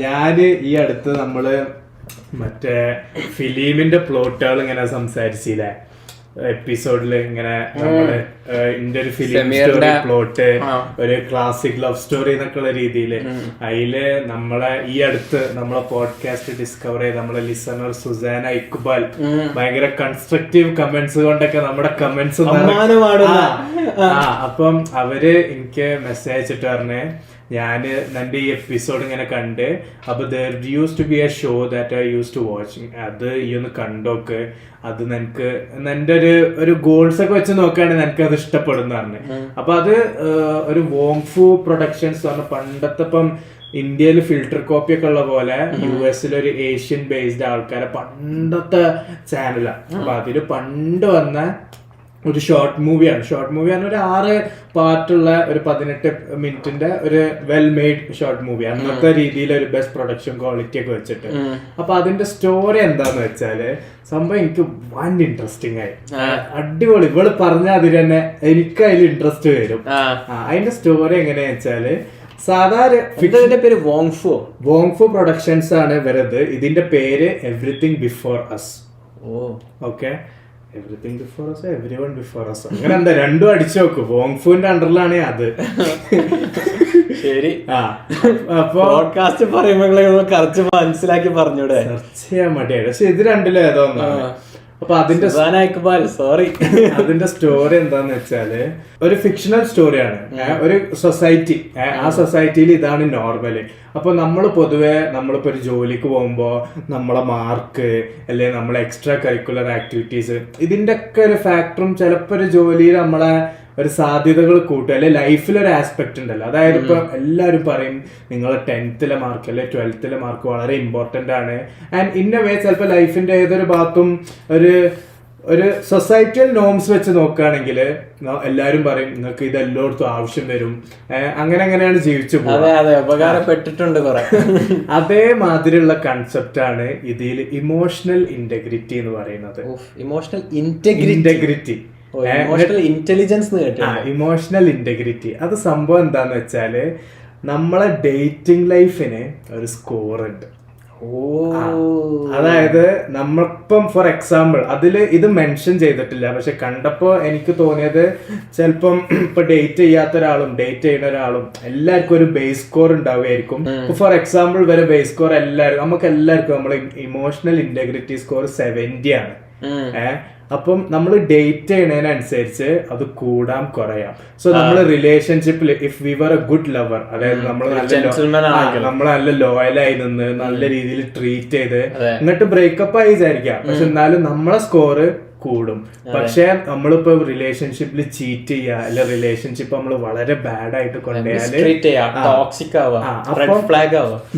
ഞാന് ഈ അടുത്ത് നമ്മള് മറ്റേ ഫിലിമിന്റെ പ്ലോട്ടുകൾ ഇങ്ങനെ സംസാരിച്ചില്ലേ എപ്പിസോഡില്, ഇങ്ങനെ നമ്മള് ഇന്റെ ഒരു ഫിലിം സ്റ്റോറി പ്ലോട്ട്, ഒരു ക്ലാസിക് ലവ് സ്റ്റോറി എന്നൊക്കെ ഉള്ള രീതിയില് അതില് നമ്മളെ ഈ അടുത്ത് നമ്മളെ പോഡ്കാസ്റ്റ് ഡിസ്കവർ ചെയ്ത് നമ്മളെ ലിസണർ സുസാന ഇക്ബാൽ ഭയങ്കര കൺസ്ട്രക്റ്റീവ് കമന്റ്സ് കൊണ്ടൊക്കെ നമ്മുടെ കമന്റ്സ് അപ്പം അവര് എനിക്ക് മെസ്സേജ് അയച്ചിട്ട് പറഞ്ഞേ, ഞാന് എന്റെ ഈ എപ്പിസോഡ് ഇങ്ങനെ കണ്ട്, അപ്പൊ there used to be a show that I used to watch, അത് ഈ ഒന്ന് കണ്ടോക്ക്, അത് നിനക്ക് എന്റെ ഒരു ഗോൾസ് ഒക്കെ വെച്ച് നോക്കുകയാണെങ്കിൽ നിനക്ക് അത് ഇഷ്ടപ്പെടുന്നതാണ്. അപ്പൊ അത് ഒരു വോങ്ഫു പ്രൊഡക്ഷൻസ് പറഞ്ഞ പണ്ടത്തെ ഇപ്പം ഇന്ത്യയിൽ ഫിൽട്ടർ കോപ്പി ഒക്കെ ഉള്ള പോലെ US ഒരു ഏഷ്യൻ ബേസ്ഡ് ആൾക്കാരെ പണ്ടത്തെ ചാനലാണ്. അപ്പൊ അതില് പണ്ട് വന്ന ഒരു ഷോർട്ട് മൂവിയാണ്. ഷോർട്ട് മൂവി ആണ്, ഒരു 6 പാർട്ടുള്ള ഒരു 18 മിനിറ്റിന്റെ ഒരു വെൽ മെയ്ഡ് ഷോർട്ട് മൂവി, അന്നത്തെ രീതിയിൽ ഒരു ബെസ്റ്റ് പ്രൊഡക്ഷൻ ക്വാളിറ്റി ഒക്കെ വെച്ചിട്ട്. അപ്പൊ അതിന്റെ സ്റ്റോറി എന്താന്ന് വെച്ചാല് സംഭവം എനിക്ക് വൻ ഇൻട്രസ്റ്റിംഗ് ആയി, അടിപൊളി. ഇവള് പറഞ്ഞ അതിൽ തന്നെ എനിക്ക് അതിൽ ഇൻട്രസ്റ്റ് വരും. അതിന്റെ സ്റ്റോറി എങ്ങനെയാ വെച്ചാല്, സാധാരണ പേര് വോങ്ഫു പ്രൊഡക്ഷൻസ് ആണ് ഇവരത്. ഇതിന്റെ പേര് Everything Before Us. Okay, Everything Before Us, everyone before us, അങ്ങനെ എന്താ രണ്ടും അടിച്ചു നോക്കും. വോങ്ഫുവിന്റെ അണ്ടറിലാണ് അത്. ശരി. അപ്പൊ പോഡ്കാസ്റ്റ് പറയുമ്പോൾ കറച്ച് മനസ്സിലാക്കി പറഞ്ഞൂടെ? സെർച്ച് ചെയ്യാൻ മടിയാണ്, പക്ഷെ ഇത് രണ്ടിലും ഏതോ ഒന്നാണ്. അപ്പൊ അതിന്റെ സ്റ്റോറി എന്താന്ന് വെച്ചാല് ഒരു ഫിക്ഷണൽ സ്റ്റോറിയാണ്. ഒരു സൊസൈറ്റി, ആ സൊസൈറ്റിയിൽ ഇതാണ് നോർമല്. അപ്പൊ നമ്മൾ പൊതുവെ നമ്മളിപ്പോ ഒരു ജോലിക്ക് പോകുമ്പോ നമ്മളെ മാർക്ക് അല്ലെങ്കിൽ നമ്മളെ എക്സ്ട്രാ കരിക്കുലർ ആക്ടിവിറ്റീസ് ഇതിന്റെ ഒക്കെ ഒരു ഫാക്ടറും ചിലപ്പോ ഒരു ജോലിയിൽ നമ്മളെ ഒരു സാധ്യതകൾ കൂട്ടും, അല്ലെ ലൈഫിലൊരു ആസ്പെക്ട് ഉണ്ടല്ലോ. അതായത് ഇപ്പൊ എല്ലാവരും പറയും നിങ്ങളെ 10th മാർക്ക് അല്ലെ 12th മാർക്ക് വളരെ ഇമ്പോർട്ടന്റ് ആണ്. ആൻഡ് ഇൻ എ വേ ചിലപ്പോൾ ലൈഫിന്റെ ഏതൊരു ഭാഗത്തും ഒരു സൊസൈറ്റിയൽ നോംസ് വെച്ച് നോക്കുകയാണെങ്കിൽ എല്ലാവരും പറയും നിങ്ങൾക്ക് ഇത് എല്ലായിടത്തും ആവശ്യം വരും, അങ്ങനെയാണ് ജീവിച്ചു ഉപകാരപ്പെട്ടിട്ടുണ്ട് കുറെ. അതേമാതിരിയുള്ള കൺസെപ്റ്റ് ആണ് ഇതിൽ ഇമോഷണൽ ഇന്റഗ്രിറ്റി എന്ന് പറയുന്നത്. Emotional integrity, intelligence, emotional integrity. അത് സംഭവം എന്താന്ന് വെച്ചാല് നമ്മളെ ഡേറ്റിംഗ് ലൈഫിന് ഒരു സ്കോർ ഉണ്ട്. അതായത് നമ്മളിപ്പം ഫോർ എക്സാമ്പിൾ ഇത് മെൻഷൻ ചെയ്തിട്ടില്ല, പക്ഷെ കണ്ടപ്പോ എനിക്ക് തോന്നിയത് ചിലപ്പം ഇപ്പൊ ഡേറ്റ് ചെയ്യാത്ത ഒരാളും ഡേറ്റ് ചെയ്യുന്ന ഒരാളും എല്ലാവർക്കും ഒരു ബേസ് സ്കോർ ഉണ്ടാവുമായിരിക്കും. ഫോർ എക്സാമ്പിൾ വരെ ബേസ് സ്കോർ നമുക്ക് എല്ലാവർക്കും നമ്മളെ ഇമോഷണൽ ഇന്റഗ്രിറ്റി സ്കോർ 70 ആണ്. അപ്പം നമ്മൾ ഡേറ്റ് ചെയ്യുന്നതിനനുസരിച്ച് അത് കൂടാം കുറയാം. സോ നമ്മൾ റിലേഷൻഷിപ്പിൽ if we were a good lover, അതായത് നമ്മൾ നല്ല ലോയലായി നിന്ന് നല്ല രീതിയിൽ ട്രീറ്റ് ചെയ്ത് എന്നിട്ട് ബ്രേക്കപ്പ് ആയി വിചാരിക്കാം, പക്ഷെ എന്നാലും നമ്മളെ സ്കോറ് കൂടും. പക്ഷെ നമ്മളിപ്പോ റിലേഷൻഷിപ്പിൽ ചീറ്റ് ചെയ്യുക അല്ല റിലേഷൻഷിപ്പ് നമ്മൾ വളരെ ബാഡ് ആയിട്ട് കൊണ്ടുപോയാല്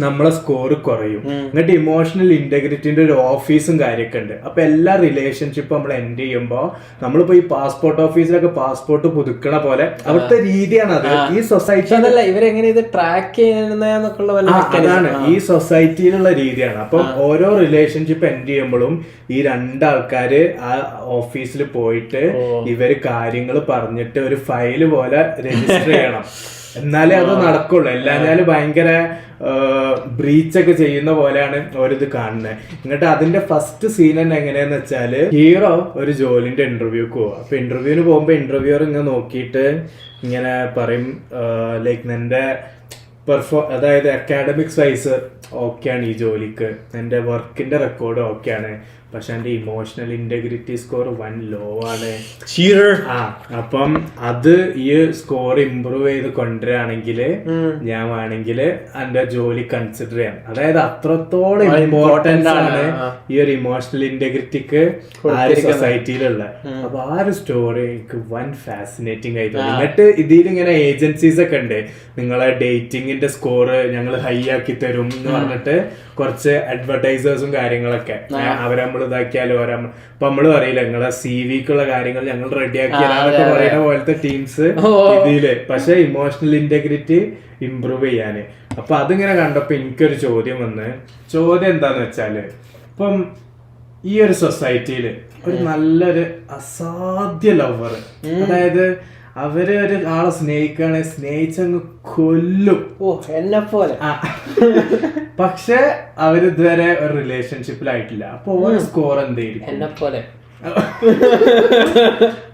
നമ്മളെ സ്കോർ കുറയും. എന്നിട്ട് ഇമോഷണൽ ഇന്റഗ്രിറ്റിന്റെ ഒരു ഓഫീസും കാര്യമൊക്കെ ഉണ്ട്. അപ്പൊ എല്ലാ റിലേഷൻഷിപ്പും നമ്മൾ എൻഡ് ചെയ്യുമ്പോ നമ്മളിപ്പോ ഈ പാസ്പോർട്ട് ഓഫീസിലൊക്കെ പാസ്പോർട്ട് പുതുക്കണ പോലെ അവിടുത്തെ രീതിയാണ് അത്. ഈ സൊസൈറ്റി ഇവരെങ്ങനെ ഇത് ട്രാക്ക് ചെയ്യുന്നൊക്കെ അതാണ് ഈ സൊസൈറ്റിയിലുള്ള രീതിയാണ്. അപ്പൊ ഓരോ റിലേഷൻഷിപ്പ് എൻഡ് ചെയ്യുമ്പോഴും ഈ രണ്ടാൾക്കാര് ആ ഓഫീസിൽ പോയിട്ട് ഇവര് കാര്യങ്ങൾ പറഞ്ഞിട്ട് ഒരു ഫയല് പോലെ രജിസ്റ്റർ ചെയ്യണം, എന്നാലേ അത് നടക്കുള്ളൂ. എല്ലാഞ്ഞാലും ഭയങ്കര ബ്രീച്ച് ഒക്കെ ചെയ്യുന്ന പോലെയാണ് ഓരിത് കാണുന്നത്. എന്നിട്ട് അതിന്റെ ഫസ്റ്റ് സീൻ തന്നെ എങ്ങനെയാന്ന് വെച്ചാല് ഹീറോ ഒരു ജോലിന്റെ ഇന്റർവ്യൂക്ക് പോവാ. അപ്പൊ ഇന്റർവ്യൂവിന് പോകുമ്പോ ഇന്റർവ്യൂർ ഇങ്ങനെ നോക്കിയിട്ട് ഇങ്ങനെ പറയും ലൈക്ക് നിന്റെ അതായത് അക്കാഡമിക്സ് വൈസ് ഓക്കെയാണ് ഈ ജോലിക്ക്, എന്റെ വർക്കിന്റെ റെക്കോർഡ് ഓക്കെയാണ്, പക്ഷെ എന്റെ ഇമോഷണൽ ഇന്റഗ്രിറ്റി സ്കോർ 1 ലോ ആണ്. അപ്പം അത് ഈ സ്കോർ ഇംപ്രൂവ് ചെയ്ത് കൊണ്ടുവരികയാണെങ്കിൽ ഞാൻ വേണമെങ്കിൽ എന്റെ ജോലി കൺസിഡർ ചെയ്യാം. അതായത് അത്രത്തോളം ഇമ്പോർട്ടൻസ് ആണ് ഈ ഒരു ഇമോഷണൽ ഇന്റഗ്രിറ്റിക്ക് ആ ഒരു സൊസൈറ്റിയിലുള്ള. അപ്പൊ ആ ഒരു സ്റ്റോറി എനിക്ക് വൻ ഫാസിനേറ്റിംഗ് ആയി തോന്നി. എന്നിട്ട് ഇതിൽ ഇങ്ങനെ ഏജൻസീസ് ഒക്കെ ഉണ്ട്, നിങ്ങളെ ഡേറ്റിംഗിന്റെ സ്കോർ ഞങ്ങൾ ഹൈ ആക്കി തരും എന്ന് പറഞ്ഞിട്ട് കുറച്ച് അഡ്വർടൈസേഴ്സും കാര്യങ്ങളൊക്കെ അവരെ നമ്മൾ ഇതാക്കിയാലോ ഇപ്പൊ നമ്മള് പറയില്ല നിങ്ങളെ CV-ക്കുള്ള കാര്യങ്ങൾ ഞങ്ങൾ റെഡിയാക്കിയാലൊക്കെ പറയുന്ന പോലത്തെ ടീംസ് ഇതില്. പക്ഷെ ഇമോഷണൽ ഇന്റഗ്രിറ്റി ഇംപ്രൂവ് ചെയ്യാന്. അപ്പൊ അതിങ്ങനെ കണ്ടപ്പോ എനിക്കൊരു ചോദ്യം എന്താന്ന് വെച്ചാല്, ഇപ്പം ഈ ഒരു സൊസൈറ്റിയില് ഒരു നല്ലൊരു അസാധ്യ ലവർ, അതായത് അവര് ഒരു ആളെ സ്നേഹിക്കുകയാണെങ്കിൽ സ്നേഹിച്ചങ്ങ് കൊല്ലും, എന്നെ പോലെ പക്ഷെ അവരിതുവരെ ഒരു റിലേഷൻഷിപ്പിലായിട്ടില്ല. അപ്പൊ ഓരോ സ്കോർ എന്തായിരിക്കും? എന്നെ പോലെ.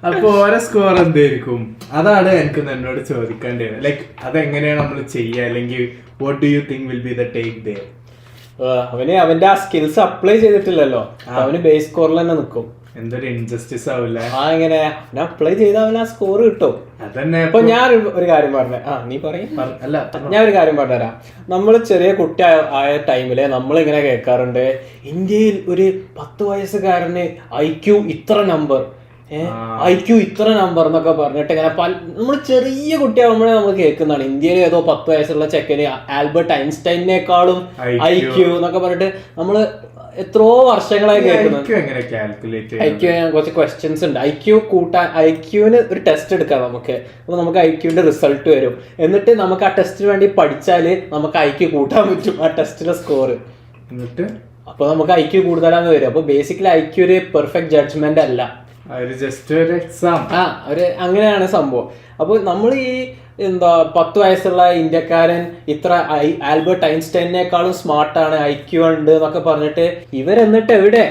അപ്പൊ ഓരോ സ്കോർ എന്തായിരിക്കും? അതാണ് എനിക്ക് എന്നോട് ചോദിക്കേണ്ടത്. ലൈക്ക് അതെങ്ങനെയാണ് നമ്മൾ ചെയ്യുക, അല്ലെങ്കിൽ what do you think will be the take there? അവന് അവന്റെ ആ സ്കിൽസ് അപ്ലൈ ചെയ്തിട്ടില്ലല്ലോ, അവന് ബേസ് സ്കോറിൽ തന്നെ നിൽക്കും. എന്തൊരു ഇൻജസ്റ്റിസ് ആവില്ല. എങ്ങനെ അവന് അപ്ലൈ ചെയ്താൽ അവന് ആ സ്കോർ കിട്ടും. അതന്നെ. ഇപ്പൊ ഞാൻ ഒരു കാര്യം പറഞ്ഞേ, നീ അല്ല ഞാൻ ഒരു കാര്യം പറഞ്ഞുതരാം. നമ്മൾ ചെറിയ കുട്ടി ആയ ടൈമില് നമ്മൾ ഇങ്ങനെ കേൾക്കാറുണ്ട്, ഇന്ത്യയിൽ ഒരു 10 വയസ്സുകാരന് IQ ഇത്ര നമ്പർ, IQ ഇത്ര നമ്പർ എന്നൊക്കെ പറഞ്ഞിട്ട് ഇങ്ങനെ നമ്മൾ ചെറിയ കുട്ടിയാകുമ്പോഴേ നമ്മൾ കേൾക്കുന്നതാണ്. ഇന്ത്യയിൽ ഏതോ 10 വയസ്സുള്ള ചെക്കന് ആൽബർട്ട് ഐൻസ്റ്റൈനേക്കാളും IQ എന്നൊക്കെ പറഞ്ഞിട്ട് നമ്മള് എത്രയോ വർഷങ്ങളായി കേൾക്കുന്നത്. IQ കുറച്ച് ക്വസ്റ്റ്യൻസ് ഉണ്ട്. IQ കൂട്ടാൻ, IQന് ഒരു ടെസ്റ്റ് എടുക്കാം നമുക്ക്. അപ്പൊ നമുക്ക് IQന്റെ റിസൾട്ട് വരും. എന്നിട്ട് നമുക്ക് ആ ടെസ്റ്റിന് വേണ്ടി പഠിച്ചാല് നമുക്ക് IQ കൂട്ടാൻ പറ്റും, ആ ടെസ്റ്റിലെ സ്കോർ. എന്നിട്ട് അപ്പൊ നമുക്ക് IQ കൂടുതലാന്ന് വരും. അപ്പൊ ബേസിക്കലി IQ ഒരു പെർഫെക്റ്റ് ജഡ്ജ്മെന്റ് അല്ല, ജസ്റ്റ് ഒരു എക്സാം. അങ്ങനെയാണ് സംഭവം. അപ്പൊ നമ്മൾ ഈ 10 വയസ്സുള്ള ഇന്ത്യക്കാരൻ ഇത്ര ആൽബർട്ട് ഐൻസ്റ്റൈനേക്കാളും സ്മാർട്ടാണ്, IQ ഉണ്ട് എന്നൊക്കെ പറഞ്ഞിട്ട് ഇവരെന്നിട്ട് എവിടെ?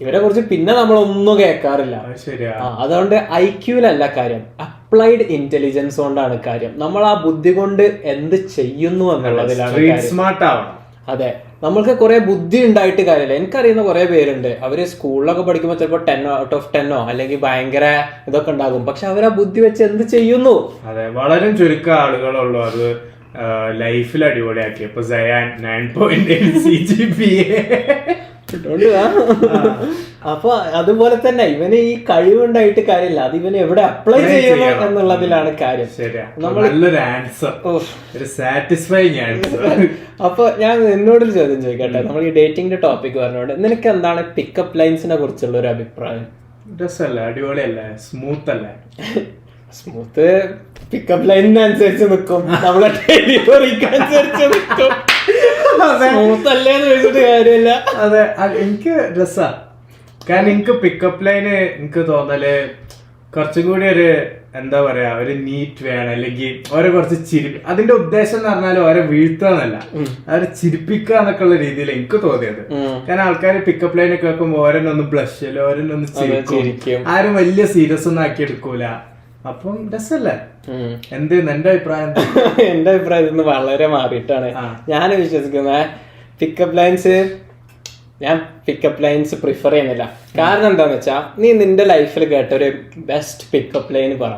ഇവരെ കുറിച്ച് പിന്നെ നമ്മളൊന്നും കേൾക്കാറില്ല. അതുകൊണ്ട് IQ-ലല്ല കാര്യം, അപ്ലൈഡ് ഇന്റലിജൻസ് കൊണ്ടാണ് കാര്യം. നമ്മൾ ആ ബുദ്ധി കൊണ്ട് എന്ത് ചെയ്യുന്നു എന്നുള്ളതിലാണ്. അതെ, നമ്മൾക്ക് കുറെ ബുദ്ധി ഉണ്ടായിട്ട് കാര്യമില്ല. എനിക്കറിയുന്ന കുറെ പേരുണ്ട്, അവര് സ്കൂളിലൊക്കെ പഠിക്കുമ്പോൾ ചിലപ്പോൾ 10 out of 10 അല്ലെങ്കിൽ ഭയങ്കര ഇതൊക്കെ ഉണ്ടാകും. പക്ഷെ അവർ ആ ബുദ്ധി വെച്ച് എന്ത് ചെയ്യുന്നു? അതെ, വളരെ ചുരുക്കം ആളുകളുള്ളൂ അത് ലൈഫിൽ അടിപൊളിയാക്കി. ഇപ്പൊ സയാൻ 9.8 CGPA. അപ്പൊ അതുപോലെ തന്നെ ഇവന് ഈ കഴിവുണ്ടായിട്ട് കാര്യമില്ല, അത് ഇവന് എവിടെ അപ്ലൈ ചെയ്യുന്നു എന്നുള്ളതിലാണ് കാര്യം. അപ്പൊ ഞാൻ എന്നോടൊരു ചോദ്യം ചോദിക്കട്ടെ, നമ്മൾ ഈ ഡേറ്റിംഗിന്റെ ടോപ്പിക് പറഞ്ഞോണ്ട് നിനക്ക് എന്താണ് പിക്കപ്പ് ലൈൻസിനെ കുറിച്ചുള്ള ഒരു അഭിപ്രായം? അടിപൊളിയല്ലേ? സ്മൂത്ത് അല്ലേ? സ്മൂത്ത് പിക്കപ്പ് ലൈനിനനുസരിച്ച് നിൽക്കും, നമ്മളെ ഡെലിവറിക്ക് അനുസരിച്ച് നിൽക്കും. സ്മൂത്ത് അല്ലേന്ന് ചോദിച്ചിട്ട് കാര്യമില്ല. അതെ, എനിക്ക് രസാ. കാരണം എനിക്ക് പിക്കപ്പ് ലൈന് എനിക്ക് തോന്നല് കുറച്ചും കൂടി ഒരു എന്താ പറയാ, ഒരു നീറ്റ് വേണം, അല്ലെങ്കിൽ ഓരോ കുറച്ച് അതിന്റെ ഉദ്ദേശം എന്ന് പറഞ്ഞാൽ ഓരോ വീഴ്ത്തുകയെന്നല്ല, അവരെ ചിരിപ്പിക്കുക എന്നൊക്കെ ഉള്ള രീതിയിൽ എനിക്ക് തോന്നിയത്. കാരണം ആൾക്കാർ പിക്കപ്പ് ലൈൻ ഒക്കെ വെക്കുമ്പോൾ ഓരോന്നൊന്ന് ബ്ലഷ്, ഓരോന്നൊന്ന് ചിരിക്കും, ആരും വലിയ സീരിയസ് ഒന്നും ആക്കി എടുക്കൂല. അപ്പം രസല്ലേ? എന്ത് എന്റെ അഭിപ്രായം? എന്റെ അഭിപ്രായം ഇന്ന് വളരെ മാറിയിട്ടാണ് ഞാൻ വിശ്വസിക്കുന്നത്. ഞാൻ പിക്കപ്പ് ലൈൻസ് പ്രിഫർ ചെയ്യുന്നില്ല. കാരണം എന്താന്ന് വെച്ചാ, നീ നിന്റെ ലൈഫിൽ കേട്ട ഒരു ബെസ്റ്റ് പിക്കപ്പ് ലൈൻ പറ.